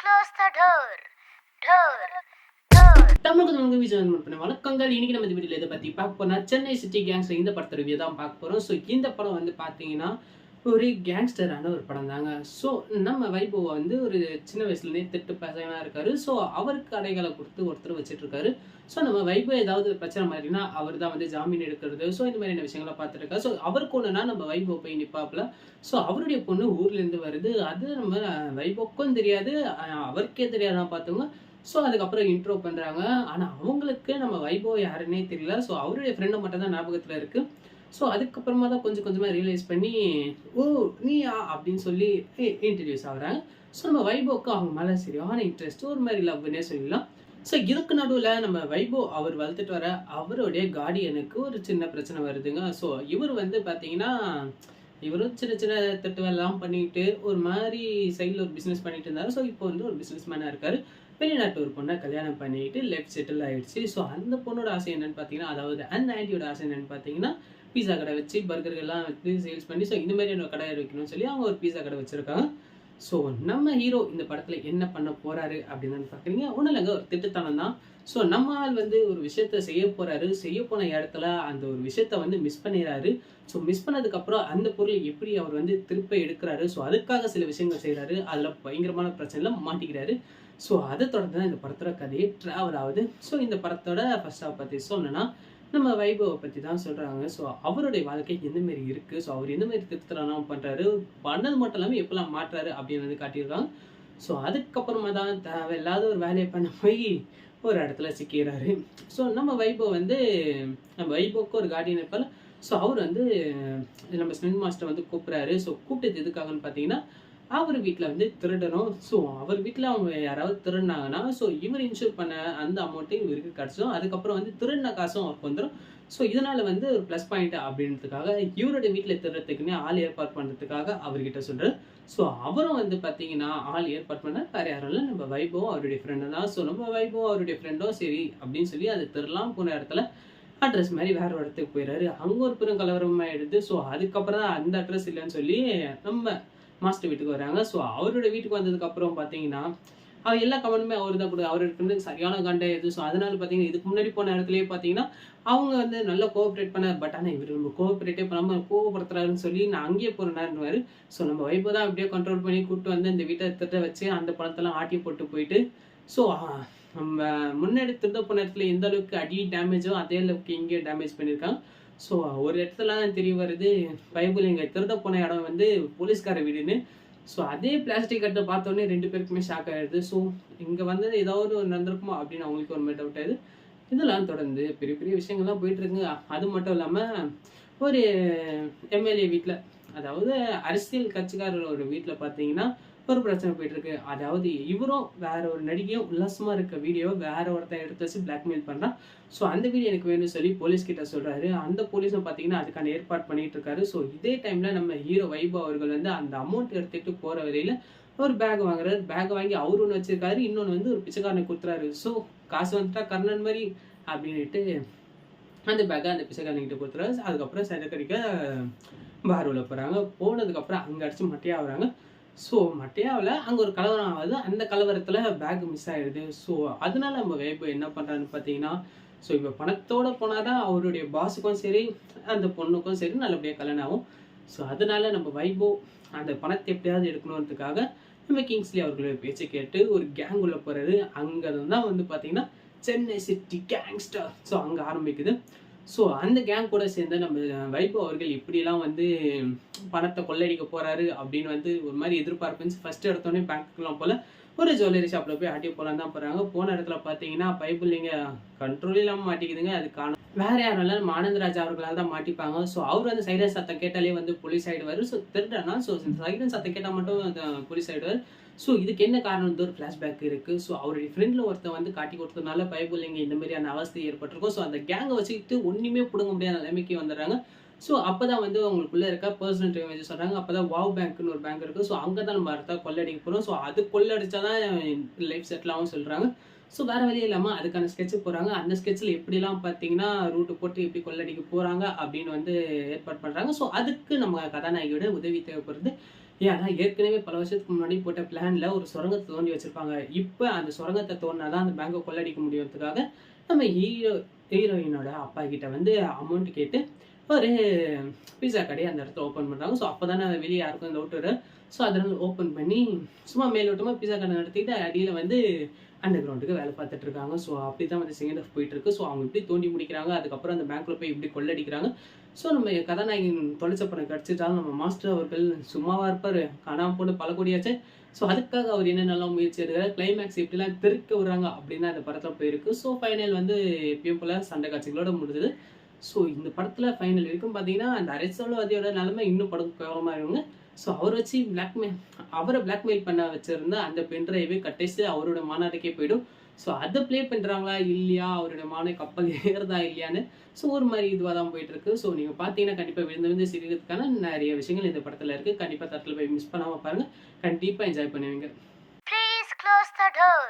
Close the door. Door. Door. தமிழக விஜய் பண்ண வணக்கங்கள். இன்னைக்கு நம்ம இந்த வீடியோல இதை பத்தி பார்க்க போனா சென்னை சிட்டி கேங்ஸ்டர் இந்த படத்தை ரிவ்யூ தான் பார்க்க போறோம். ஸோ இந்த படம் வந்து பார்த்தீங்கன்னா ஒரு கேங்ஸ்டரான ஒரு படம் தாங்க. ஸோ நம்ம வைபவ வந்து ஒரு சின்ன வயசுலேருந்தே திட்டு பசங்களாக இருக்காரு. ஸோ அவருக்கு அடைகளை கொடுத்து ஒருத்தர் வச்சுட்டு இருக்காரு. ஸோ நம்ம வைபவ ஏதாவது பிரச்சனை மாதிரினா அவர் தான் வந்து ஜாமீன் எடுக்கிறது. ஸோ இந்த மாதிரியான விஷயங்களை பார்த்துருக்காரு. ஸோ அவருக்கு ஒன்றுனா நம்ம வைபவ போய் நிற்பாப்புல. ஸோ அவருடைய பொண்ணு ஊர்லேருந்து வருது. அது நம்ம வைபவுக்கும் தெரியாது, அவருக்கே தெரியாதான் பார்த்துங்க. ஸோ அதுக்கப்புறம் இன்ட்ரோ பண்ணுறாங்க. ஆனால் அவங்களுக்கு நம்ம வைபவ் யாருன்னே தெரியல. ஸோ அவருடைய ஃப்ரெண்டு மட்டும் தான் ஞாபகத்தில் இருக்குது. ஸோ அதுக்கப்புறமா தான் கொஞ்சம் கொஞ்சமாக ரியலைஸ் பண்ணி ஓ நீயா அப்படின்னு சொல்லி இன்ட்ரடியூஸ் ஆகுறாங்க. ஸோ நம்ம வைபவுக்கு அவங்க மேலே சரியான இன்ட்ரெஸ்ட், ஒரு மாதிரி லவ்னே சொல்லலாம். ஸோ இதுக்கு நடுவில் நம்ம வைபவ் அவர் வளர்த்துட்டு வர அவருடைய கார்டியனுக்கு ஒரு சின்ன பிரச்சனை வருதுங்க. ஸோ இவர் வந்து பார்த்தீங்கன்னா இவரும் சின்ன சின்ன தட்டு வேலைலாம் பண்ணிட்டு ஒரு மாதிரி சைடில் ஒரு பிஸ்னஸ் பண்ணிட்டு இருந்தாரு. ஸோ இப்போ வந்து ஒரு பிஸ்னஸ் மேனாக இருக்காரு. வெளிநாட்டு ஒரு பொண்ணை கல்யாணம் பண்ணிட்டு லெஃப்ட் செட்டில் ஆயிடுச்சு. ஸோ அந்த பொண்ணோட ஆசை என்னன்னு பார்த்தீங்கன்னா, அதாவது அந்த ஆண்டியோட ஆசை என்னன்னு பார்த்தீங்கன்னா, பீஸா கடை வச்சு பர்கர்கள்லாம் வச்சு சேல்ஸ் பண்ணி ஸோ இந்த மாதிரி கடை வைக்கணும்னு சொல்லி அவங்க ஒரு பீஸா கடை வச்சிருக்காங்க. ஸோ நம்ம ஹீரோ இந்த படத்தில் என்ன பண்ண போறாரு அப்படின்னு பார்க்குறீங்க. ஒன்றும் இல்லைங்க, ஒரு திட்டத்தனம் தான். ஸோ நம்ம ஆள் வந்து ஒரு விஷயத்த செய்ய போறாரு. செய்ய போன இடத்துல அந்த ஒரு விஷயத்த வந்து மிஸ் பண்ணிடுறாரு. ஸோ மிஸ் பண்ணதுக்கப்புறம் அந்த பொருளை எப்படி அவர் வந்து திருப்ப எடுக்கிறாரு. ஸோ அதுக்காக சில விஷயங்கள் செய்கிறாரு. அதில் பயங்கரமான பிரச்சனைலாம் மாட்டிக்கிறாரு. ஸோ அதை தொடர்ந்து தான் இந்த படத்தோட கதையை ட்ராவல் ஆகுது. ஸோ இந்த படத்தோட ஃபர்ஸ்ட் ஹாஃப் பற்றி சொல்லணும்னா நம்ம வைபவை பற்றி தான் சொல்கிறாங்க. ஸோ அவருடைய வாழ்க்கை எந்தமாரி இருக்குது, ஸோ அவர் எந்தமாரி திருத்தலாம் பண்ணுறாரு, பண்ணது மட்டும் இல்லாமல் எப்பெல்லாம் மாட்டுறாரு அப்படின்னு வந்து காட்டியிருக்காங்க. ஸோ அதுக்கப்புறமா தான் தேவையில்லாத ஒரு வேலையை பண்ண போய் ஒரு இடத்துல சிக்கிறாரு. ஸோ நம்ம வைபவ் வந்து நம்ம வைபவுக்கு ஒரு கார்டியன் இருப்பார். ஸோ அவர் வந்து நம்ம ஸ்னென் மாஸ்டர் வந்து கூப்பிட்றாரு. ஸோ கூப்பிட்டது எதுக்காகன்னு பார்த்தீங்கன்னா, அவர் வீட்டில் வந்து திருடணும். ஸோ அவர் வீட்டில் அவங்க யாராவது திருடினாங்கன்னா ஸோ இவர் இன்சூர் பண்ண அந்த அமௌண்ட்டையும் இவருக்கு கிடச்சிடும். அதுக்கப்புறம் வந்து திருடின காசும் அவருக்கு வந்துடும். ஸோ இதனால் வந்து ஒரு ப்ளஸ் பாயிண்ட் அப்படின்றதுக்காக இவருடைய வீட்டில் திருடுறதுக்குன்னே ஆள் ஏற்பாடு பண்ணுறதுக்காக அவர்கிட்ட சொல்கிறார். ஸோ அவரும் வந்து பார்த்தீங்கன்னா ஆள் ஏற்பாடு பண்ண வேறு யாரும் இல்லை, நம்ம வைபவ் அவருடைய ஃப்ரெண்டு தான். ஸோ நம்ம வைபவ் அவருடைய ஃப்ரெண்டும் சரி அப்படின்னு சொல்லி அது திருடலாம் போன இடத்துல அட்ரஸ் மாதிரி வேற ஒரு இடத்துக்கு போயிடுறாரு. அங்கே ஒரு பெரும் கலவரமாக எடுத்து ஸோ அதுக்கப்புறம் தான் அந்த அட்ரஸ் இல்லைன்னு சொல்லி நம்ம மாஸ்டர் வீட்டுக்கு வராங்க. ஸோ அவரோட வீட்டுக்கு வந்ததுக்கப்புறம் பார்த்தீங்கன்னா அவர் எல்லா கமெண்ட்டுமே அவர் தான் கொடுங்க. அவரோட ஃப்ரெண்டுக்கு சரியான கண்டை இது. ஸோ அதனால பார்த்தீங்கன்னா இதுக்கு முன்னாடி போன இடத்துலயே பார்த்தீங்கன்னா அவங்க வந்து நல்லா கோஆப்ரேட் பண்ணார். பட் ஆனால் இவர் நம்ம கோஆப்ரேட்டே பண்ணாமல் கோவப்படுத்துறாருன்னு சொல்லி நான் அங்கேயே போகிறேன்னாருவாரு. ஸோ நம்ம வைப்பு தான் அப்படியே கண்ட்ரோல் பண்ணி கூப்பிட்டு வந்து இந்த வீட்டை திட்ட வச்சு அந்த பணத்தெல்லாம் ஆட்டி போட்டு போயிட்டு ஸோ நம்ம முன்னாடி திருட போன இடத்துல எந்த அளவுக்கு அடி டேமேஜோ அதே அளவுக்கு இங்கே டேமேஜ் பண்ணியிருக்காங்க. ஸோ ஒரு இடத்துல தான் தெரிய வருது பைபிள் இங்கே திருட போன இடம் வந்து போலீஸ்கார வீடுன்னு. ஸோ அதே பிளாஸ்டிக் கட்டை பார்த்தோன்னே ரெண்டு பேருக்குமே ஷாக் ஆகிடுது. ஸோ இங்கே வந்தது ஏதாவது ஒரு நடந்திருக்குமா அப்படின்னு அவங்களுக்கு ஒரு மாதிரி டவுட் ஆகுது. இதெல்லாம் தொடர்ந்து பெரிய பெரிய விஷயங்கள்லாம் போயிட்டுருக்குங்க. அது மட்டும் இல்லாமல் ஒரு எம்எல்ஏ வீட்டில், அதாவது அரசியல் கட்சிக்காரரோட வீட்டில் பார்த்தீங்கன்னா ஒரு பிரச்சனை போயிட்டு இருக்கு. அதாவது இவரும் வேற ஒரு நடிகையும் உல்லாசமா இருக்க வீடியோ வேற ஒருத்தன் எடுத்து வச்சு பிளாக்மெயில் பண்றான். ஸோ அந்த வீடியோ எனக்கு வேணும்னு சொல்லி போலீஸ் கிட்ட சொல்றாரு. அந்த போலீஸும் பார்த்தீங்கன்னா அதுக்கான ஏற்பாடு பண்ணிட்டு இருக்காரு. ஸோ இதே டைம்ல நம்ம ஹீரோ வைபவ் அவர்கள் வந்து அந்த அமௌண்ட் எடுத்துட்டு போற வரையில ஒரு பேக் வாங்குறாரு. பேக் வாங்கி அவரு ஒன்று வச்சிருக்காரு, இன்னொன்று வந்து ஒரு பிச்சைக்காரனை கொடுத்துறாரு. ஸோ காசு வந்துட்டா கர்ணன் மாதிரி அப்படின்ட்டு அந்த பேக்கை அந்த பிச்சைக்காரன்கிட்ட கொடுத்துறாரு. அதுக்கப்புறம் சரக்கடிக்க பார்வில் போறாங்க. போனதுக்கப்புறம் அங்கே அடிச்சு மட்டையாகிறாங்க. ஸோ மட்டையாவில் அங்கே ஒரு கலவரம் ஆகுது. அந்த கலவரத்தில் பேக் மிஸ் ஆகிடுது. ஸோ அதனால நம்ம வைபவ் என்ன பண்ணுறான்னு பார்த்தீங்கன்னா, ஸோ இப்போ பணத்தோடு போனால் தான் அவருடைய பாஸுக்கும் சரி அந்த பொண்ணுக்கும் சரி நல்லபடியாக கல்யாணம் ஆகும். ஸோ அதனால நம்ம வைபவ் அந்த பணத்தை எப்படியாவது எடுக்கணுன்றதுக்காக நம்ம கிங்ஸ்லி அவர்களுடைய பேச்சை கேட்டு ஒரு கேங் உள்ள போகிறாரு. அங்கே தான் வந்து பார்த்தீங்கன்னா சென்னை சிட்டி கேங்ஸ்டர் ஸோ அங்கே ஆரம்பிக்குது. ஸோ அந்த கேங் கூட சேர்ந்து நம்ம வைபவ் அவர்கள் எப்படிலாம் வந்து பணத்தை கொள்ளடிக்க போறாரு அப்படின்னு வந்து ஒரு மாதிரி எதிர்பார்ப்பு. ஃபர்ஸ்ட் எடுத்தோடனே பேங்க்குலாம் போல ஒரு ஜுவல்லரி ஷாப்ல போய் ஆட்டி போலாம் தான் போறாங்க. போன இடத்துல பார்த்தீங்கன்னா பைபிள் நீங்க கண்ட்ரோல் இல்லாமல் மாட்டிக்குதுங்க. அதுக்கான வேற யாரும் இல்லை, நம்ம ஆனந்தராஜ் அவர்களால் தான் மாட்டிப்பாங்க. ஸோ அவர் வந்து சைரன் சத்தம் கேட்டாலே வந்து போலீஸ் ஆயிடுவாரு. ஸோ திருடனா ஸோ சைரன் சத்தம் கேட்டால் மட்டும் போலீஸ் ஆயிடுவார். ஸோ இதுக்கு என்ன காரணம், ஒரு ஃப்ளாஷ்பேக் இருக்கு. ஸோ அவருடைய ஃப்ரெண்ட்ல ஒருத்தர் வந்து காட்டி கொடுத்ததுனால பைபிள் இங்கே இந்த மாதிரியான அவஸ்தை ஏற்பட்டிருக்கும். ஸோ அந்த கேங்கை வச்சுக்கிட்டு ஒன்றுமே பிடுங்க முடியாத நிலைமைக்கு வந்துடுறாங்க. ஸோ அப்போ தான் வந்து அவங்களுக்குள்ளே இருக்க பர்சனல் ட்ரைவேஜ் சொல்கிறாங்க. அப்போ தான் வாவ் பேங்க்னு ஒரு பேங்க் இருக்குது. ஸோ அங்கே தான் நம்ம அடுத்த கொள்ளடிக்க போகிறோம். ஸோ அது கொள்ளடிச்சா தான் லைஃப் செட்டில் ஆகும் சொல்கிறாங்க. ஸோ வேறு வழியே இல்லாமல் அதுக்கான ஸ்கெட்சு போகிறாங்க. அந்த ஸ்கெட்சில் எப்படிலாம் பார்த்தீங்கன்னா ரூட்டு போட்டு எப்படி கொள்ளடிக்க போகிறாங்க அப்படின்னு வந்து ஏற்பாடு பண்ணுறாங்க. ஸோ அதுக்கு நம்ம கதாநாயகியோட உதவி தேவைப்படுது. ஏன்னா ஏற்கனவே பல வருஷத்துக்கு முன்னாடி போட்ட பிளான்ல ஒரு சுரங்கத்தை தோண்டி வச்சிருப்பாங்க. இப்ப அந்த சுரங்கத்தை தோண்டினாதான் அந்த பேங்கை கொள்ளடிக்க முடியுறதுக்காக நம்ம ஹீரோயினோட அப்பா கிட்ட வந்து அமௌண்ட் கேட்டு ஒரு பீஸா கடையை அந்த இடத்துல ஓப்பன் பண்றாங்க. ஸோ அப்பதானே வெளியே யாருக்கும் டவுட் வரும். ஸோ அதனால ஓப்பன் பண்ணி சும்மா மேலோட்டமா பீஸா கடை நடத்திட்டு அடியில வந்து அண்டர் கிரவுண்டுக்கு வேலை பார்த்துட்டு இருக்காங்க. ஸோ அப்படிதான் வந்து செகண்ட் ஆஃப் போயிட்டு இருக்கு. ஸோ அவங்க இப்படி தோண்டி முடிக்கிறாங்க. அதுக்கப்புறம் அந்த பேங்க்ல போய் இப்படி கொள்ளடிக்கிறாங்க. ஸோ நம்ம கதாநாயகன் தொலைச்ச பணம் கிடச்சிட்டாலும் நம்ம மாஸ்டர் அவர்கள் சும்மாவா இருப்பாரு, காணாம போட்டு பல கோடியாச்சு. ஸோ அதுக்காக அவர் என்னென்னலாம் முயற்சி எடுக்கிறார், கிளைமேக்ஸ் எப்படிலாம் தெருக்க விடுறாங்க அப்படின்னு அந்த படத்தில் போயிருக்கு. ஸோ ஃபைனல் வந்து எப்பயும் போல சண்டை காட்சிகளோட முடிஞ்சது. ஸோ இந்த படத்தில் ஃபைனல் வரைக்கும் பார்த்தீங்கன்னா அந்த அரசியல்வாதியோட நிலைமை இன்னும் படம் கேவலமாக இருக்குங்க. ஸோ அவர் வச்சு அவரை பிளாக்மெயில் பண்ண வச்சிருந்த அந்த பென்ட்ரைவே கட்டேசி அவரோட மாநாட்டுக்கே போயிடும். ஸோ அதை ப்ளே பண்ணுறாங்களா இல்லையா, அவருடைய மான கப்பல் ஏறுதா இல்லையான்னு ஸோ ஒரு மாதிரி இதுவாக தான் போயிட்டு இருக்கு. ஸோ நீங்கள் பார்த்தீங்கன்னா கண்டிப்பாக விழுந்து சிரிக்கிறதுக்கான நிறைய விஷயங்கள் இந்த படத்தில் இருக்குது. கண்டிப்பாக தட்டில் போய் மிஸ் பண்ணாமல் பாருங்கள், கண்டிப்பாக என்ஜாய் பண்ணுவீங்க. Please close the door.